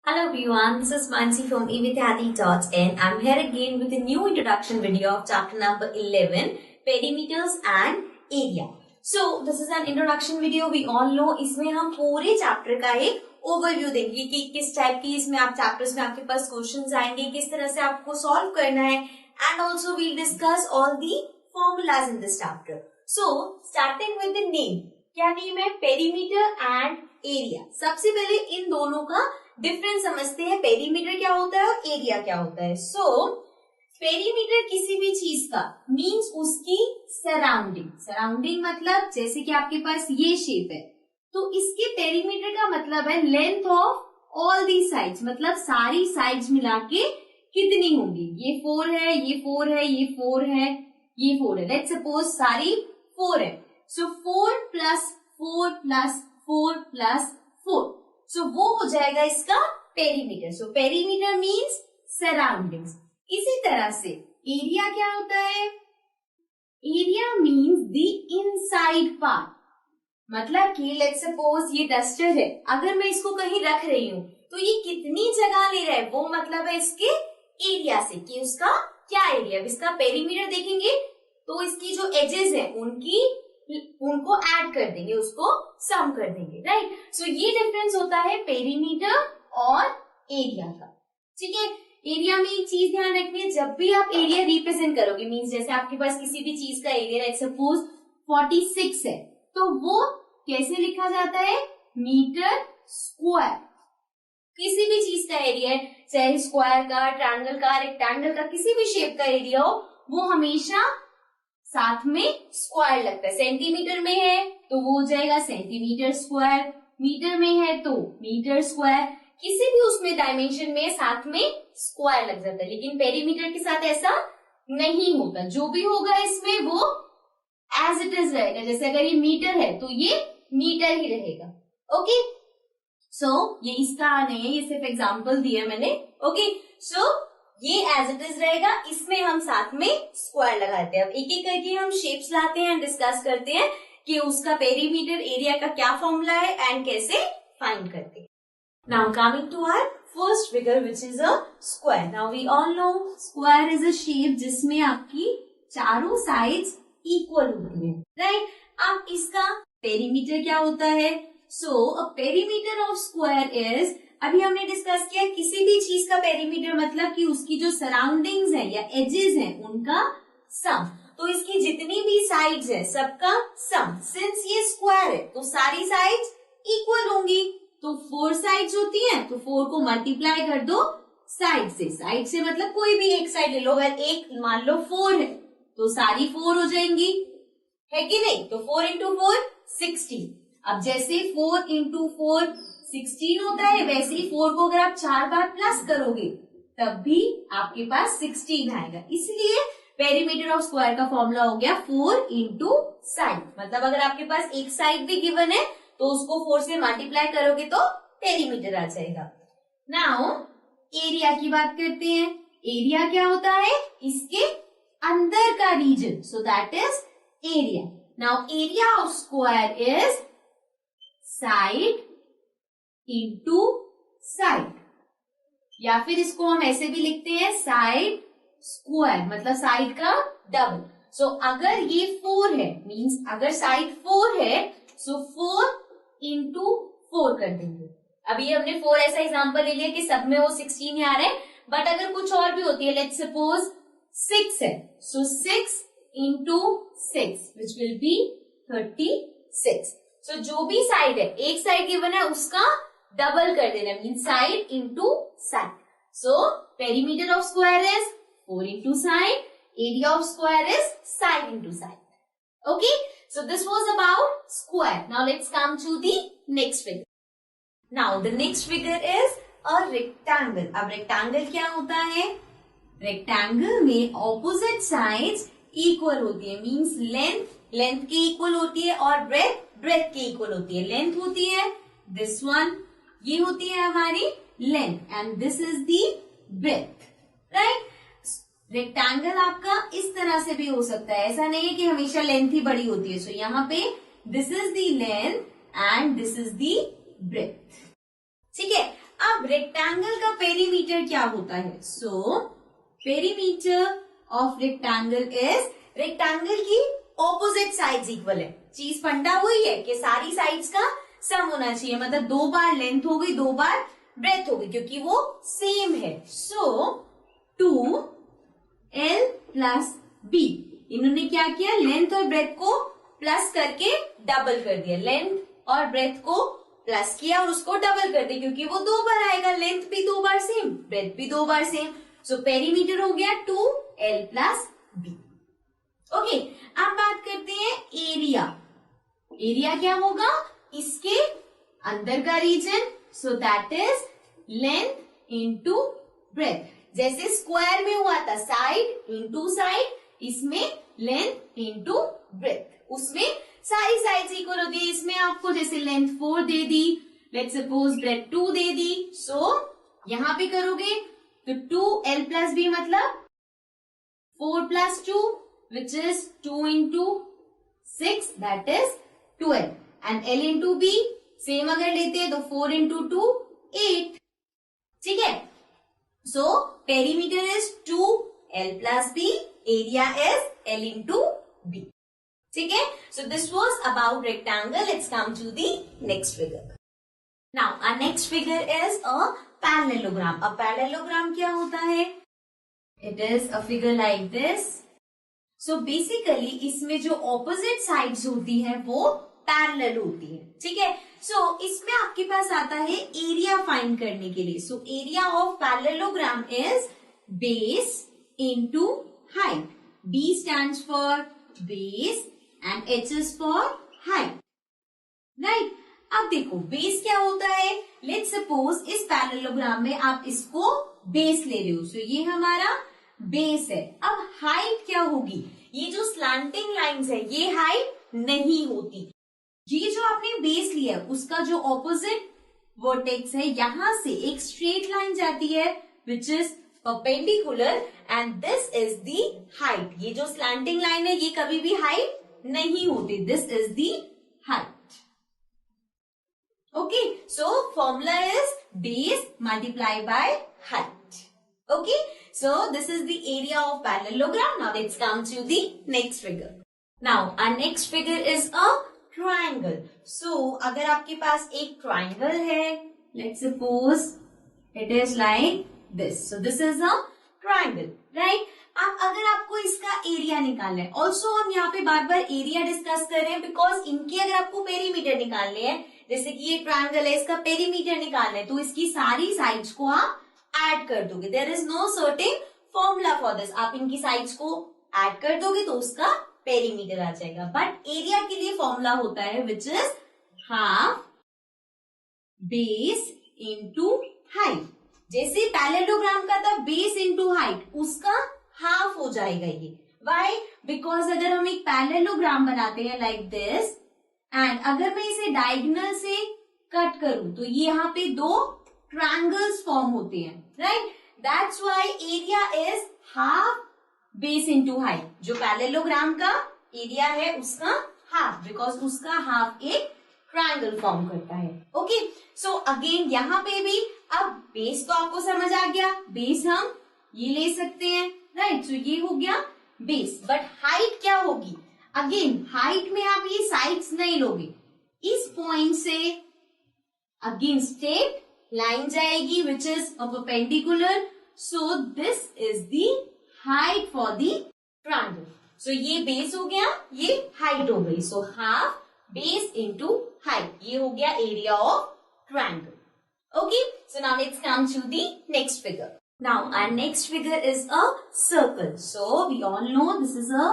Hello everyone, this is Mansi from evityadi.in. I'm here again with a new introduction video of chapter number 11, Perimeters and Area. So, this is an introduction video. We all know इसमें हम पूरे chapter का एक overview देंगे कि किस type की इसमें आप chapters में आपके पास questions आएंगे, किस तरह से आपको solve करना है, and also we'll discuss all the formulas in this chapter. So, starting with the name. क्या नेम है? Perimeter and area. सबसे पहले इन दोनों का डिफरेंस समझते हैं. पेरीमीटर क्या होता है और एरिया क्या होता है. सो पेरीमीटर किसी भी चीज का मींस उसकी सराउंडिंग. सराउंडिंग मतलब जैसे कि आपके पास ये शेप है तो इसके पेरीमीटर का मतलब है length of all the sides. मतलब सारी साइड्स मिला के कितनी होंगी. ये 4 है, ये 4 है, ये 4 है, ये 4 है. लेट्स सपोज सारी 4 है. So 4 plus 4 plus 4 plus 4. So वो हो जाएगा इसका perimeter. So perimeter means surroundings. इसी तरह से एरिया क्या होता है? Area means the inside part. मतलब कि लेट्स सपोज ये डस्टर है, अगर मैं इसको कहीं रख रही हूँ तो ये कितनी जगह ले रहा है वो मतलब है इसके एरिया से कि उसका क्या एरिया. इसका पेरीमीटर देखेंगे तो इसकी जो एजेस है उनको ऐड कर देंगे, उसको सम कर देंगे. राइट. सो ये डिफरेंस होता है पेरीमीटर और एरिया का. ठीक है. एरिया में एक चीज ध्यान रखनी है, जब भी आप एरिया रिप्रेजेंट करोगे मींस जैसे आपके पास किसी भी चीज का एरिया है, सपोज 46 है तो वो कैसे लिखा जाता है? Metre square. किसी भी चीज का एरिया है, चाहे स्क्वायर का, ट्रायंगल का, रेक्टेंगल का, किसी भी शेप का एरिया हो, वो हमेशा साथ में स्क्वायर लगता है. सेंटीमीटर में है तो वो हो जाएगा सेंटीमीटर स्क्वायर, मीटर में है तो मीटर स्क्वायर. किसी भी उसमें डायमेंशन में साथ में स्क्वायर लग जाता है. लेकिन पेरीमीटर के साथ ऐसा नहीं होता. जो भी होगा इसमें वो एज इट इज रहेगा. जैसे अगर ये मीटर है तो ये मीटर ही रहेगा. ओके. सो ये इसका नहीं है, ये सिर्फ एग्जाम्पल दिया मैंने. ओके. सो ये एज इट इज रहेगा. इसमें हम साथ में स्क्वायर लगाते हैं. अब एक एक करके हम शेप्स लाते हैं एंड डिस्कस करते हैं कि उसका पेरीमीटर एरिया का क्या फॉर्मूला है एंड कैसे फाइंड करते हैं. Now coming to our first figure which is a square. Now we all know square is a shape जिसमें आपकी चारों साइड्स इक्वल होती है. राइट. अब इसका पेरीमीटर क्या होता है? So a perimeter of square is, अभी हमने डिस्कस किया किसी भी चीज का पेरीमीटर मतलब कि उसकी जो सराउंडिंग्स है या एजेस हैं उनका सम. तो इसकी जितनी भी साइड्स है सबका सम. सिंस ये स्क्वायर है तो सारी साइड्स इक्वल होंगी. तो 4 साइड्स होती हैं तो 4 को मल्टीप्लाई कर दो साइड से. साइड से मतलब कोई भी एक साइड ले लो. अगर एक मान लो 4 है तो सारी 4 हो जाएंगी, है कि नहीं. तो 4 into 4 16. अब जैसे 4 into 4 16 होता है, वैसे ही 4 को अगर आप 4 बार प्लस करोगे तब भी आपके पास 16 आएगा. इसलिए पेरीमीटर ऑफ स्क्वायर का फॉर्मूला हो गया 4 into साइड. मतलब अगर आपके पास एक साइड भी गिवन है तो उसको 4 से मल्टीप्लाई करोगे तो पेरीमीटर आ जाएगा. नाउ एरिया की बात करते हैं. एरिया क्या होता है? इसके अंदर का reason. So that is area. Now area of square is side into side, या फिर इसको हम ऐसे भी लिखते हैं साइड स्क्वायर, मतलब साइड का डबल. सो अगर ये 4 है मींस अगर साइड 4 है सो 4 into 4 कर देंगे. अभी हमने 4 ऐसा एग्जांपल ले लिया कि सब में वो 16 आ रहे हैं, बट अगर कुछ और भी होती है, लेट्स सपोज 6 है सो 6 into 6 विच विल बी 36. सो जो भी साइड है, एक साइड गिवन है उसका डबल कर देना mean side into side. So perimeter of square is 4 into side. Area of square is side into side. Okay. So this was about square. Now let's come to the next figure. Now the next figure is a rectangle. अब rectangle क्या होता है? Rectangle में opposite sides equal होती है means length की equal होती है और ब्रेथ की इक्वल होती है. लेंथ होती है दिस वन, ये होती है हमारी length and this is the breadth. Right. Rectangle आपका इस तरह से भी हो सकता है. ऐसा नहीं है कि हमेशा लेंथ ही बड़ी होती है. सो यहाँ पे this is the length and this is the breadth. ठीक है. अब रेक्टेंगल का पेरीमीटर क्या होता है? So perimeter of rectangle is, rectangle की ऑपोजिट साइड्स इक्वल है। चीज फंडा वही है कि सारी साइड्स का सम होना चाहिए, मतलब 2 बार लेंथ हो गई 2 बार ब्रेथ हो गई, क्योंकि वो सेम है। सो 2l प्लस b, इन्होंने क्या किया, लेंथ और ब्रेथ को प्लस करके डबल कर दिया, लेंथ और ब्रेथ को प्लस किया और उसको डबल कर दिया, क्योंकि वो 2 बार आएगा, लेंथ भी 2 बार सेम, ब्रेथ भी 2 बार सेम। सो पेरीमीटर हो गया 2l प्लस b। ओके, अब बात करते हैं एरिया। एरिया क्या होगा? इसके अंदर का reason, so that is length into breadth. जैसे स्क्वायर में हुआ था साइड इंटू साइड, इसमें लेंथ इंटू ब्रेथ, उसमें सारी साइड्स इक्वल होती है। इसमें आपको जैसे लेंथ 4 दे दी, लेट्स सपोज ब्रेथ 2 दे दी, सो यहां पे करोगे तो 2l प्लस b मतलब 4 plus 2 which is 2 into 6 that is 12 and l into b same अगर लेते हैं तो 4 into 2 8। ठीक है, so perimeter is 2l plus b, area is l into b। ठीक है, so this was about rectangle. Let's come to the next figure. Now our next figure is a parallelogram. A parallelogram क्या होता है? It is a figure like this. So basically इसमें जो opposite sides होती है वो पैरेलल होती है। ठीक है, सो इसमें आपके पास आता है एरिया फाइंड करने के लिए। So area of parallelogram is base into height. B stands for base and H is for height, right? अब देखो बेस क्या होता है। लेट्स सपोज इस पैरेललोग्राम में आप इसको बेस ले रहे हो, सो ये हमारा बेस है। अब हाइट क्या होगी? ये जो स्लैंटिंग लाइंस है ये हाइट नहीं होती। ये जो आपने बेस लिया है उसका जो ऑपोजिट वर्टेक्स है, यहां से एक स्ट्रेट लाइन जाती है which is perpendicular and this is the height. ये जो स्लैंटिंग लाइन है ये कभी भी हाइट नहीं होती, this is the height. Okay, so formula is base multiply by height. Okay, so this is the area of parallelogram. Now let's come to the next figure. Now our next figure is a triangle. So अगर आपके पास एक triangle है, let's suppose it is like this, so this is a triangle, right? अब अगर आपको इसका area निकालना है, ऑल्सो हम यहाँ पे बार बार एरिया डिस्कस कर रहे हैं बिकॉज इनके अगर आपको पेरीमीटर निकालने हैं, जैसे कि ये ट्रायंगल है, इसका पेरीमीटर निकालना है तो इसकी सारी साइड्स को आप ऐड कर दोगे। There is no certain formula for this. आप इनकी साइड्स को ऐड कर दोगे तो उसका पेरीमीटर आ जाएगा। बट एरिया के लिए फॉर्मूला होता है which is half base into height. जैसे पैरेललोग्राम का था बेस इंटू हाइट, उसका हाफ हो जाएगा ये। व्हाई? बिकॉज अगर हम एक पैरेललोग्राम बनाते हैं लाइक दिस एंड अगर मैं इसे डायगोनल से कट करूं तो ये यहाँ पे 2 ट्रायंगल्स फॉर्म होते हैं, right? That's why area is half base into height. जो पैरेललोग्राम का एरिया है उसका हाफ, बिकॉज उसका हाफ एक ट्रायंगल फॉर्म करता है। ओके, सो अगेन यहाँ पे भी अब बेस तो आपको समझ आ गया, बेस हम ये ले सकते हैं, राइट? सो ये हो गया बेस। बट हाइट क्या होगी? अगेन हाइट में आप ये साइड्स नहीं लोगे, इस पॉइंट से अगेन स्ट्रेट लाइन जाएगी which is a perpendicular, so this is the height for the triangle. So ये बेस हो गया, ये हाइट हो गई, so half base into height, ये हो गया area of triangle. Okay, so now let's come to the next figure. Now our next figure is a circle. So we all know this is a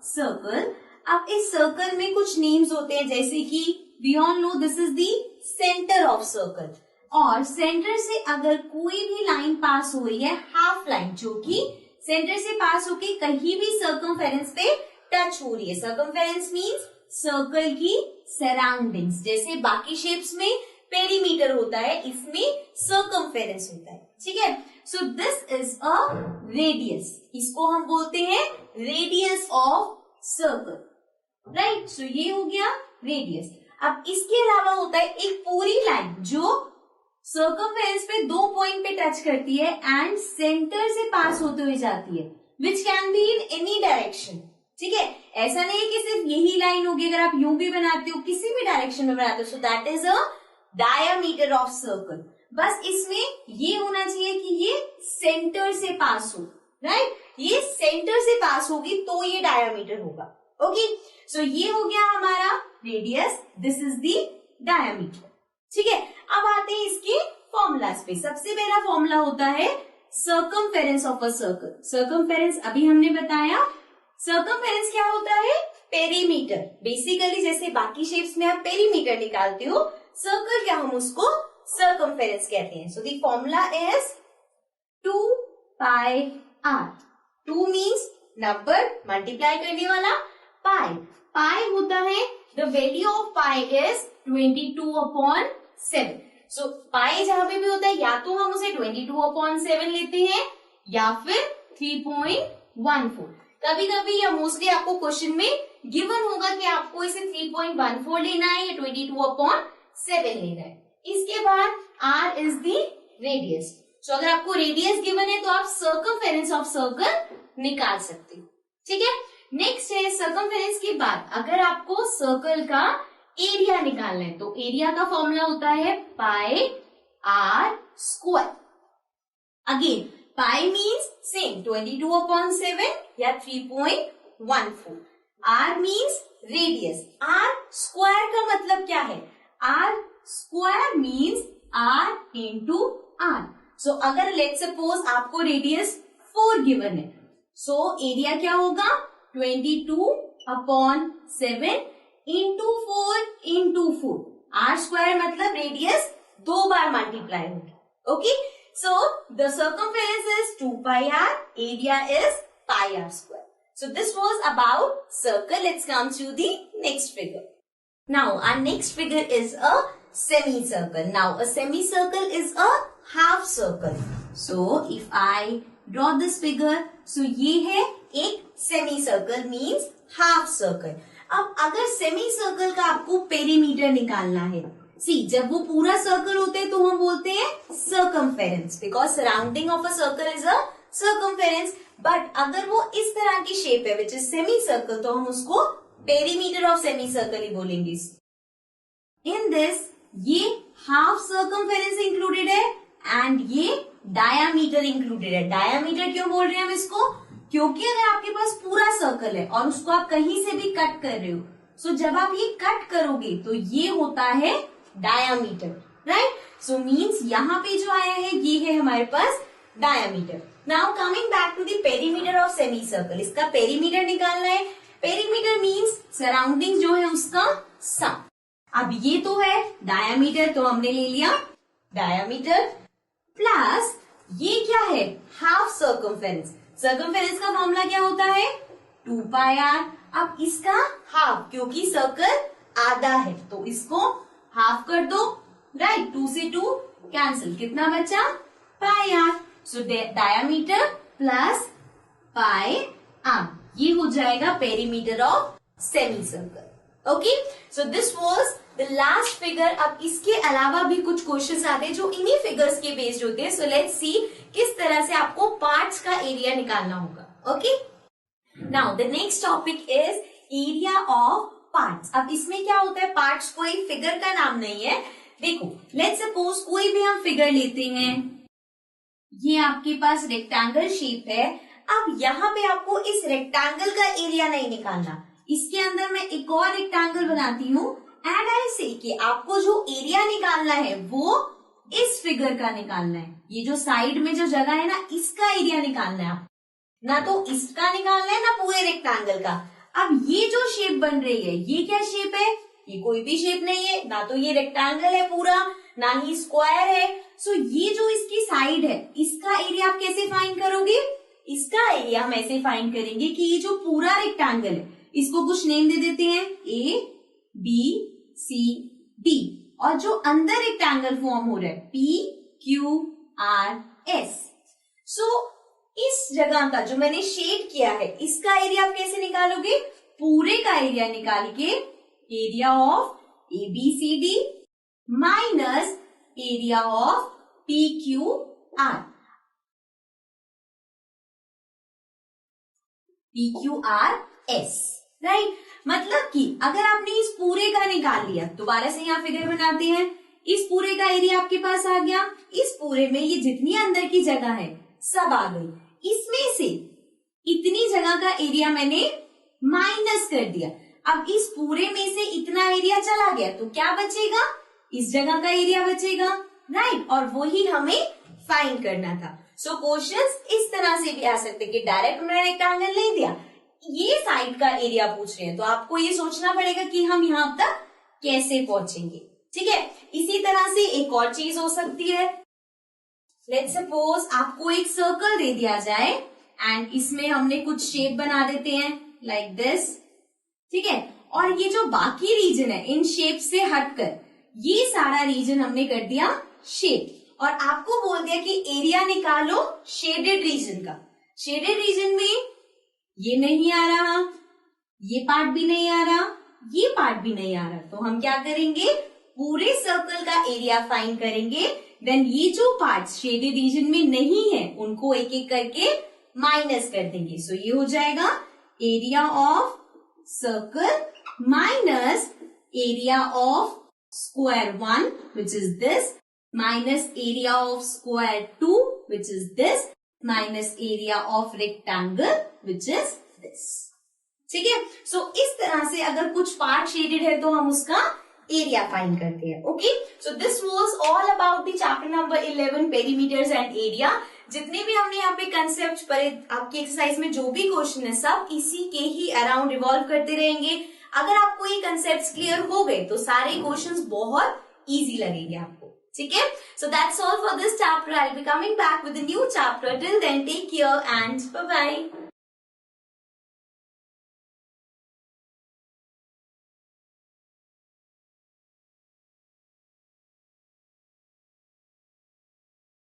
circle. अब इस circle में कुछ names होते हैं, जैसे कि we all know this is the center of circle. और center से अगर कोई भी line पास हो रही है, half line, जो कि center से पास होके कहीं भी circumference पे टच हो रही है। circumference means सर्कल की सराउंडिंग्स। जैसे बाकी शेप्स में पेरीमीटर होता है, इसमें सर्कमफेरेंस होता है। ठीक है, so this is a radius, इसको हम बोलते हैं रेडियस ऑफ सर्कल, राइट? सो ये हो गया रेडियस। अब इसके अलावा होता है एक पूरी लाइन जो सर्कमफेरेंस पे 2 पॉइंट पे टच करती है एंड सेंटर से पास होते हुए जाती है, which can be in any direction. ठीक है, ऐसा नहीं है कि सिर्फ यही लाइन होगी, अगर आप यूं भी बनाते हो, किसी भी डायरेक्शन में बनाते हो, सो that is a diameter of circle. बस इसमें ये होना चाहिए कि ये सेंटर से पास हो, राइट, ये सेंटर से पास होगी तो ये डायामीटर होगा। ओके, सो ये हो गया हमारा radius, this is the diameter. ठीक है, अब आते हैं इसके फॉर्मूलाज पे। सबसे पहला फॉर्मूला होता है circumference of a circle. Circumference अभी हमने बताया। सर्कमफेरेंस क्या होता है? पेरीमीटर। बेसिकली जैसे बाकी शेप्स में आप पेरीमीटर निकालते हो, सर्कल क्या हम उसको सर्कमफेरेंस कहते हैं। So the formula is 2 pi r। 2 means number multiply करने वाला, पाई, पाई होता है the value of pi is 22/7। सो पाई जहां पे भी होता है या तो हम उसे 22/7 लेते हैं या फिर 3.14। कभी कभी या मोस्टली आपको क्वेश्चन में गिवन होगा कि आपको इसे 3.14 लेना है या 22/7 लेना है। इसके बाद r इज द रेडियस। सो अगर आपको रेडियस गिवन है तो आप सर्कमफेरेंस ऑफ सर्कल निकाल सकते हो। ठीक है, नेक्स्ट है सर्कमफेरेंस के बाद अगर आपको सर्कल का एरिया निकालना है तो एरिया का फॉर्मूला होता है पाई r स्क्वायर। अगेन पाई मीन्स सेम 22/7 या 3.14। r means radius. r square का मतलब क्या है? r square means r into r। सो अगर लेट सपोज आपको रेडियस 4 गिवन है, सो एरिया क्या होगा? 22/7 इंटू 4 इंटू 4। r स्क्वायर मतलब रेडियस 2 बार मल्टीप्लाई होगी। Okay, so the circumference is 2 pi r, area is pi r square. So this was about circle. Let's come to the next figure. Now our next figure is a semicircle. Now a semicircle is a half circle. So if I draw this figure, so ये है एक semicircle means half circle. अब अगर semicircle का आपको perimeter निकालना है, सी जब वो पूरा सर्कल होते हैं तो हम बोलते हैं circumference, because surrounding of a circle is a circumference. But अगर वो इस तरह की शेप है विच इज सेमी सर्कल, तो हम उसको पेरीमीटर ऑफ सेमी सर्कल ही बोलेंगे। इन दिस ये हाफ सर्कमफेरेंस इंक्लूडेड है एंड ये डायामीटर इंक्लूडेड है। डायामीटर क्यों बोल रहे हैं हम इसको? क्योंकि अगर आपके पास पूरा सर्कल है और उसको आप कहीं से भी कट कर रहे हो, सो जब आप ये कट करोगे तो ये होता है डायामीटर, राइट। सो मीन्स यहाँ पे जो आया है ये है हमारे पास diameter. Now coming back to the perimeter of semi circle, इसका पेरीमीटर निकालना है। पेरीमीटर मीन्स सराउंडिंग जो है उसका सम। अब ये तो है डायामीटर, तो हमने ले लिया डायामीटर, प्लस ये क्या है? Half circumference. सर्कमफेरेंस का फॉर्मूला क्या होता है? 2 पाई r। अब इसका हाफ, क्योंकि सर्कल आधा है तो इसको हाफ कर दो, राइट। 2 से 2 कैंसिल, कितना बचा? पाई r। सो डायामीटर प्लस पाई r, ये हो जाएगा perimeter of semi circle. Okay, so this was the last figure. अब इसके अलावा भी कुछ क्वेश्चंस आते हैं जो इन्हीं फिगर्स के बेस्ड होते हैं। सो लेट्स सी किस तरह से आपको पार्ट्स का एरिया निकालना होगा। Okay, now the next topic is area of parts. अब इसमें क्या होता है? पार्ट्स कोई फिगर का नाम नहीं है। देखो, लेट्स सपोज कोई भी हम फिगर लेते हैं, ये आपके पास रेक्टेंगल शेप है। अब यहाँ पे आपको इस रेक्टेंगल का एरिया नहीं निकालना, इसके अंदर मैं एक और रेक्टेंगल बनाती हूँ एंड आई से कि आपको जो एरिया निकालना है वो इस फिगर का निकालना है। ये जो साइड में जो जगह है ना, इसका एरिया निकालना है आप, ना तो इसका निकालना है ना पूरे रेक्टेंगल का। अब ये जो शेप बन रही है, ये क्या शेप है? ये कोई भी शेप नहीं है, ना तो ये रेक्टेंगल है पूरा, ना ही स्क्वायर है। सो ये जो इसकी साइड है, इसका एरिया आप कैसे फाइंड करोगे? इसका एरिया हम ऐसे फाइंड करेंगे कि ये जो पूरा रेक्टेंगल है, इसको कुछ नेम दे देते हैं, A B C D, और जो अंदर रेक्टेंगल फॉर्म हो रहा है P Q R S। सो इस जगह का जो मैंने शेड किया है, इसका एरिया आप कैसे निकालोगे? पूरे का एरिया निकाल के area of ABCD minus area of PQR. PQRS, right? मतलब कि अगर आपने इस पूरे का निकाल लिया, दोबारा से यहाँ फिगर बनाते हैं, इस पूरे का एरिया आपके पास आ गया, इस पूरे में ये जितनी अंदर की जगह है सब आ गई, इसमें से इतनी जगह का एरिया मैंने माइनस कर दिया। अब इस पूरे में से इतना एरिया चला गया तो क्या बचेगा? इस जगह का एरिया बचेगा, राइट? और वही हमें फाइंड करना था। सो क्वेश्चंस इस तरह से भी आ सकते कि डायरेक्ट उन्होंने रेक्टेंगल नहीं दिया, ये साइड का एरिया पूछ रहे हैं, तो आपको ये सोचना पड़ेगा कि हम यहां तक कैसे पहुंचेंगे, ठीक है? इसी तरह से एक और चीज हो सकती है, लेट्स सपोज आपको एक सर्कल दे दिया जाए एंड इसमें हमने कुछ शेप बना देते हैं लाइक दिस, ठीक है? और ये जो बाकी रीजन है इन शेप से हटकर ये सारा रीजन हमने कर दिया शेप, और आपको बोल दिया कि एरिया निकालो शेडेड रीजन का। शेडेड रीजन में ये नहीं आ रहा, ये पार्ट भी नहीं आ रहा, ये पार्ट भी नहीं आ रहा, तो हम क्या करेंगे? पूरे सर्कल का एरिया फाइंड करेंगे। देन ये जो पार्ट शेडेड रीजन में नहीं है उनको एक एक करके माइनस कर देंगे। सो ये हो जाएगा area of circle minus area of square 1 which is this minus area of square 2 which is this minus area of rectangle which is this, ठीक है? सो इस तरह से अगर कुछ पार्ट शेडेड है तो हम उसका एरिया फाइंड करते हैं। Okay, so this was all about the chapter number 11 perimeters and area. जितने भी हमने यहाँ पे कंसेप्ट पढ़े, आपकी एक्सरसाइज में जो भी क्वेश्चन है सब इसी के ही अराउंड रिवॉल्व करते रहेंगे। अगर आपको ये कंसेप्ट्स क्लियर हो गए तो सारे क्वेश्चंस बहुत इजी लगेंगे आपको, ठीक है? So that's all for this chapter. I will be coming back with a new chapter. Till then take care and bye bye.